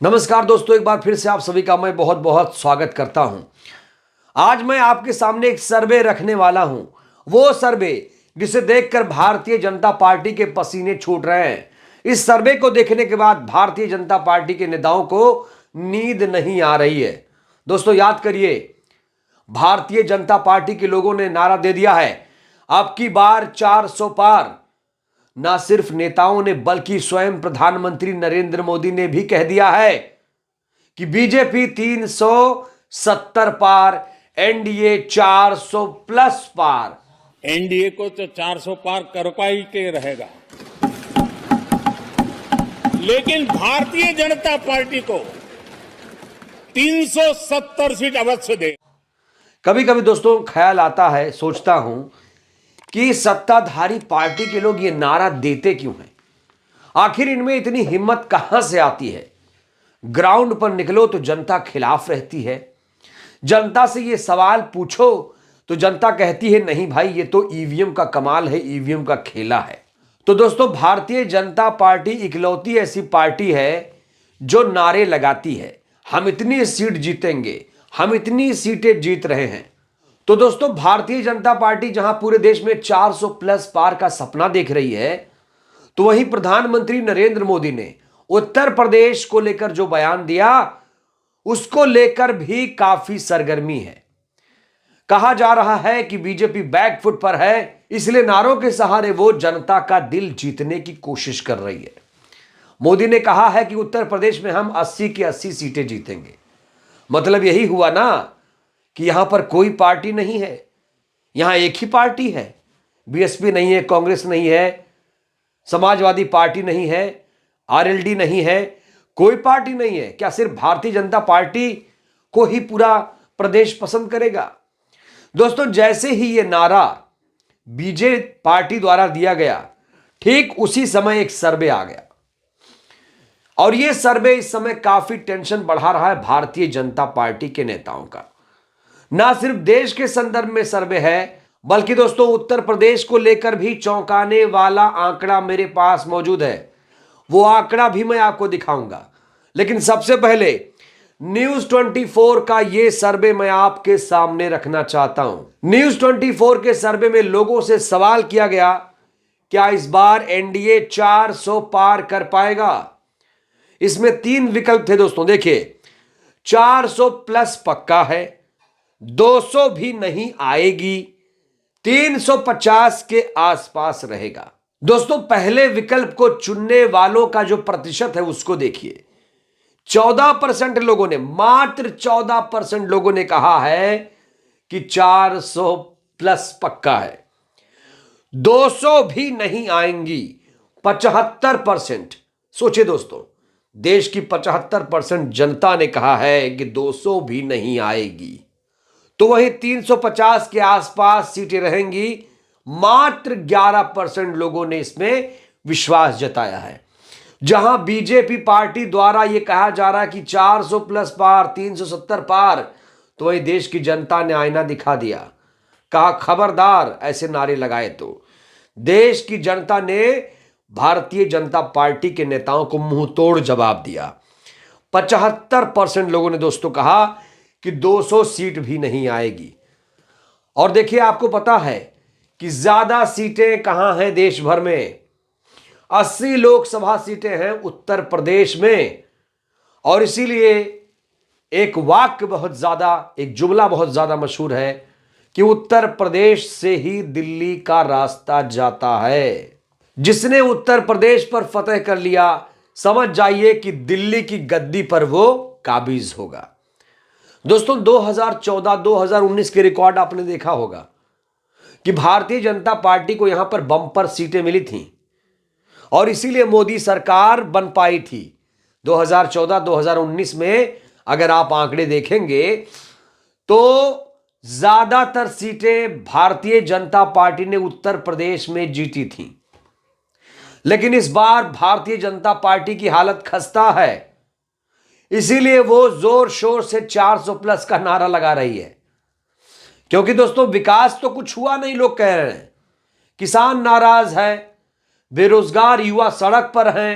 नमस्कार दोस्तों, एक बार फिर से आप सभी का मैं बहुत बहुत स्वागत करता हूं। आज मैं आपके सामने एक सर्वे रखने वाला हूं, वो सर्वे जिसे देखकर भारतीय जनता पार्टी के पसीने छूट रहे हैं। इस सर्वे को देखने के बाद भारतीय जनता पार्टी के नेताओं को नींद नहीं आ रही है। दोस्तों याद करिए, भारतीय जनता पार्टी के लोगों ने नारा दे दिया है, अब की बार 400 पार। ना सिर्फ नेताओं ने बल्कि स्वयं प्रधानमंत्री नरेंद्र मोदी ने भी कह दिया है कि बीजेपी 370 पार, एनडीए 400 प्लस पार। एनडीए को तो 400 पार कर पाई के रहेगा, लेकिन भारतीय जनता पार्टी को 370 सीट अवश्य दे। कभी कभी दोस्तों ख्याल आता है, सोचता हूं कि सत्ताधारी पार्टी के लोग ये नारा देते क्यों हैं? आखिर इनमें इतनी हिम्मत कहां से आती है? ग्राउंड पर निकलो तो जनता खिलाफ रहती है। जनता से ये सवाल पूछो तो जनता कहती है नहीं भाई, ये तो ईवीएम का कमाल है, ईवीएम का खेला है। तो दोस्तों भारतीय जनता पार्टी इकलौती ऐसी पार्टी है जो नारे लगाती है, हम इतनी सीट जीतेंगे, हम इतनी सीटें जीत रहे हैं। तो दोस्तों भारतीय जनता पार्टी जहां पूरे देश में 400 प्लस पार का सपना देख रही है, तो वहीं प्रधानमंत्री नरेंद्र मोदी ने उत्तर प्रदेश को लेकर जो बयान दिया, उसको लेकर भी काफी सरगर्मी है। कहा जा रहा है कि बीजेपी बैकफुट पर है, इसलिए नारों के सहारे वो जनता का दिल जीतने की कोशिश कर रही है। मोदी ने कहा है कि उत्तर प्रदेश में हम 80 की 80 सीटें जीतेंगे। मतलब यही हुआ ना कि यहां पर कोई पार्टी नहीं है, यहां एक ही पार्टी है। बीएसपी नहीं है, कांग्रेस नहीं है, समाजवादी पार्टी नहीं है, आरएलडी नहीं है, कोई पार्टी नहीं है। क्या सिर्फ भारतीय जनता पार्टी को ही पूरा प्रदेश पसंद करेगा? दोस्तों जैसे ही यह नारा बीजेपी पार्टी द्वारा दिया गया, ठीक उसी समय एक सर्वे आ गया और यह सर्वे इस समय काफी टेंशन बढ़ा रहा है भारतीय जनता पार्टी के नेताओं का। ना सिर्फ देश के संदर्भ में सर्वे है, बल्कि दोस्तों उत्तर प्रदेश को लेकर भी चौंकाने वाला आंकड़ा मेरे पास मौजूद है। वो आंकड़ा भी मैं आपको दिखाऊंगा, लेकिन सबसे पहले न्यूज 24 का ये सर्वे मैं आपके सामने रखना चाहता हूं। न्यूज 24 के सर्वे में लोगों से सवाल किया गया, क्या इस बार एनडीए 400 पार कर पाएगा? इसमें 3 विकल्प थे दोस्तों। देखिए, 400 प्लस पक्का है, 200 भी नहीं आएगी, 350 के आसपास रहेगा। दोस्तों पहले विकल्प को चुनने वालों का जो प्रतिशत है उसको देखिए। 14% लोगों ने, मात्र 14% लोगों ने कहा है कि 400 प्लस पक्का है, 200 भी नहीं आएंगी 75%। सोचिए दोस्तों, देश की 75% जनता ने कहा है कि 200 भी नहीं आएगी, तो वहीं 350 के आसपास सीटें रहेंगी। मात्र 11% लोगों ने इसमें विश्वास जताया है। जहां बीजेपी पार्टी द्वारा यह कहा जा रहा है कि 400 प्लस पार, 370 पार, तो वही देश की जनता ने आईना दिखा दिया, कहा खबरदार ऐसे नारे लगाए तो। देश की जनता ने भारतीय जनता पार्टी के नेताओं को मुंह तोड़ जवाब दिया। 75% लोगों ने दोस्तों कहा कि 200 सीट भी नहीं आएगी। और देखिए, आपको पता है कि ज्यादा सीटें कहां हैं देश भर में? 80 लोकसभा सीटें हैं उत्तर प्रदेश में। और इसीलिए एक वाक्य बहुत ज्यादा, एक जुमला बहुत ज्यादा मशहूर है कि उत्तर प्रदेश से ही दिल्ली का रास्ता जाता है। जिसने उत्तर प्रदेश पर फतह कर लिया, समझ जाइए कि दिल्ली की गद्दी पर वो काबिज होगा। दोस्तों 2014-2019 के रिकॉर्ड आपने देखा होगा कि भारतीय जनता पार्टी को यहां पर बम्पर सीटें मिली थीं और इसीलिए मोदी सरकार बन पाई थी। 2014-2019 में अगर आप आंकड़े देखेंगे तो ज्यादातर सीटें भारतीय जनता पार्टी ने उत्तर प्रदेश में जीती थीं। लेकिन इस बार भारतीय जनता पार्टी की हालत खस्ता है, इसीलिए वो जोर शोर से 400 प्लस का नारा लगा रही है। क्योंकि दोस्तों विकास तो कुछ हुआ नहीं, लोग कह रहे हैं। किसान नाराज है, बेरोजगार युवा सड़क पर हैं,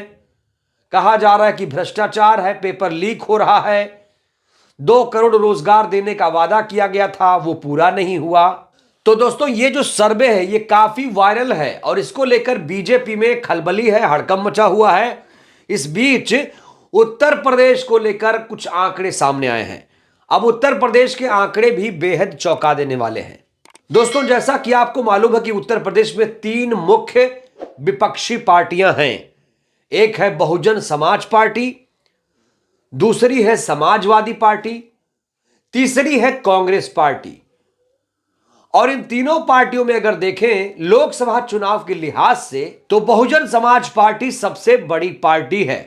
कहा जा रहा है कि भ्रष्टाचार है, पेपर लीक हो रहा है, 2 करोड़ रोजगार देने का वादा किया गया था, वो पूरा नहीं हुआ। तो दोस्तों ये जो सर्वे है ये काफी वायरल है और इसको लेकर बीजेपी में खलबली है, हड़कंप मचा हुआ है। इस बीच उत्तर प्रदेश को लेकर कुछ आंकड़े सामने आए हैं। अब उत्तर प्रदेश के आंकड़े भी बेहद चौंका देने वाले हैं। दोस्तों जैसा कि आपको मालूम है कि उत्तर प्रदेश में 3 मुख्य विपक्षी पार्टियां हैं। एक है बहुजन समाज पार्टी, दूसरी है समाजवादी पार्टी, तीसरी है कांग्रेस पार्टी। और इन तीनों पार्टियों में अगर देखें लोकसभा चुनाव के लिहाज से तो बहुजन समाज पार्टी सबसे बड़ी पार्टी है,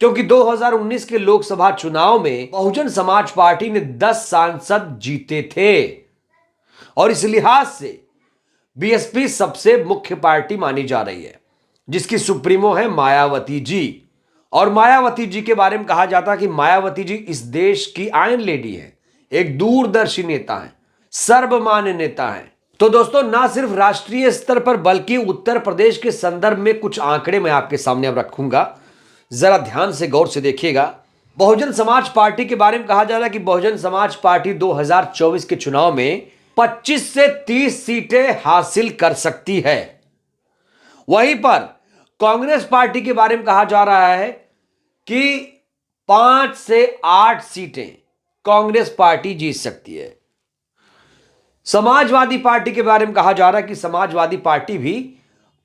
क्योंकि 2019 के लोकसभा चुनाव में बहुजन समाज पार्टी ने 10 सांसद जीते थे और इस लिहाज से बीएसपी सबसे मुख्य पार्टी मानी जा रही है, जिसकी सुप्रीमो है मायावती जी। और मायावती जी के बारे में कहा जाता है कि मायावती जी इस देश की आयरन लेडी है, एक दूरदर्शी नेता है, सर्वमान्य नेता है। तो दोस्तों ना सिर्फ राष्ट्रीय स्तर पर बल्कि उत्तर प्रदेश के संदर्भ में कुछ आंकड़े मैं आपके सामने अब रखूंगा, जरा ध्यान से गौर से देखिएगा। बहुजन समाज पार्टी के बारे में कहा जा रहा है कि बहुजन समाज पार्टी 2024 के चुनाव में 25 से 30 सीटें हासिल कर सकती है। वहीं पर कांग्रेस पार्टी के बारे में कहा जा रहा है कि 5 से 8 सीटें कांग्रेस पार्टी जीत सकती है। समाजवादी पार्टी के बारे में कहा जा रहा है कि समाजवादी पार्टी भी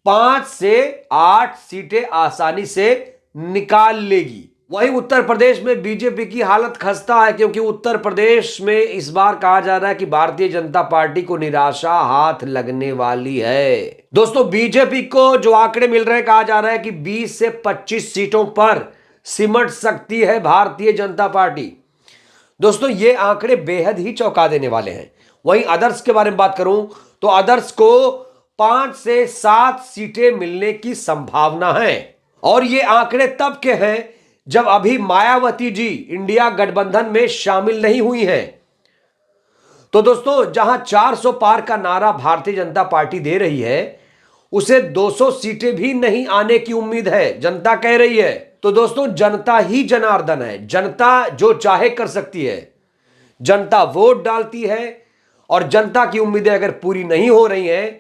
5 से 8 सीटें आसानी से निकाल लेगी। वहीं उत्तर प्रदेश में बीजेपी की हालत खस्ता है, क्योंकि उत्तर प्रदेश में इस बार कहा जा रहा है कि भारतीय जनता पार्टी को निराशा हाथ लगने वाली है। दोस्तों बीजेपी को जो आंकड़े मिल रहे हैं, कहा जा रहा है कि 20 से 25 सीटों पर सिमट सकती है भारतीय जनता पार्टी। दोस्तों ये आंकड़े बेहद ही चौंका देने वाले हैं। वहीं अदर्स के बारे में बात करूं तो अदर्स को 5 से 7 सीटें मिलने की संभावना है। और ये आंकड़े तब के हैं जब अभी मायावती जी इंडिया गठबंधन में शामिल नहीं हुई हैं। तो दोस्तों जहां 400 पार का नारा भारतीय जनता पार्टी दे रही है, उसे 200 सीटें भी नहीं आने की उम्मीद है, जनता कह रही है। तो दोस्तों जनता ही जनार्दन है, जनता जो चाहे कर सकती है। जनता वोट डालती है और जनता की उम्मीदें अगर पूरी नहीं हो रही हैं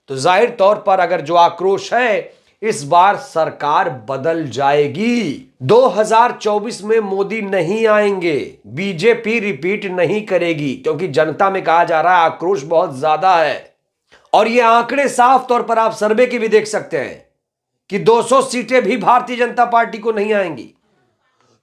तो जाहिर तौर पर अगर जो आक्रोश है, इस बार सरकार बदल जाएगी। 2024 में मोदी नहीं आएंगे, बीजेपी रिपीट नहीं करेगी, क्योंकि जनता में कहा जा रहा है आक्रोश बहुत ज्यादा है। और ये आंकड़े साफ तौर पर आप सर्वे की भी देख सकते हैं कि 200 सीटें भी भारतीय जनता पार्टी को नहीं आएंगी।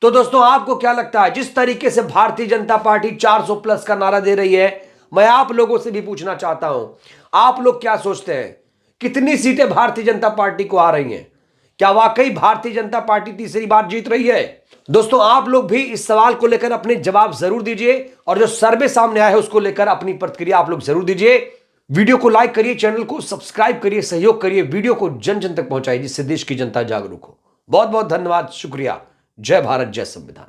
तो दोस्तों आपको क्या लगता है, जिस तरीके से भारतीय जनता पार्टी 400 प्लस का नारा दे रही है, मैं आप लोगों से भी पूछना चाहता हूं, आप लोग क्या सोचते हैं, कितनी सीटें भारतीय जनता पार्टी को आ रही हैं? क्या वाकई भारतीय जनता पार्टी तीसरी बार जीत रही है? दोस्तों आप लोग भी इस सवाल को लेकर अपने जवाब जरूर दीजिए और जो सर्वे सामने आया है उसको लेकर अपनी प्रतिक्रिया आप लोग जरूर दीजिए। वीडियो को लाइक करिए, चैनल को सब्सक्राइब करिए, सहयोग करिए, वीडियो को जन जन तक पहुंचाइए, जिससे देश की जनता जागरूक हो। बहुत बहुत धन्यवाद, शुक्रिया। जय भारत, जय संविधान।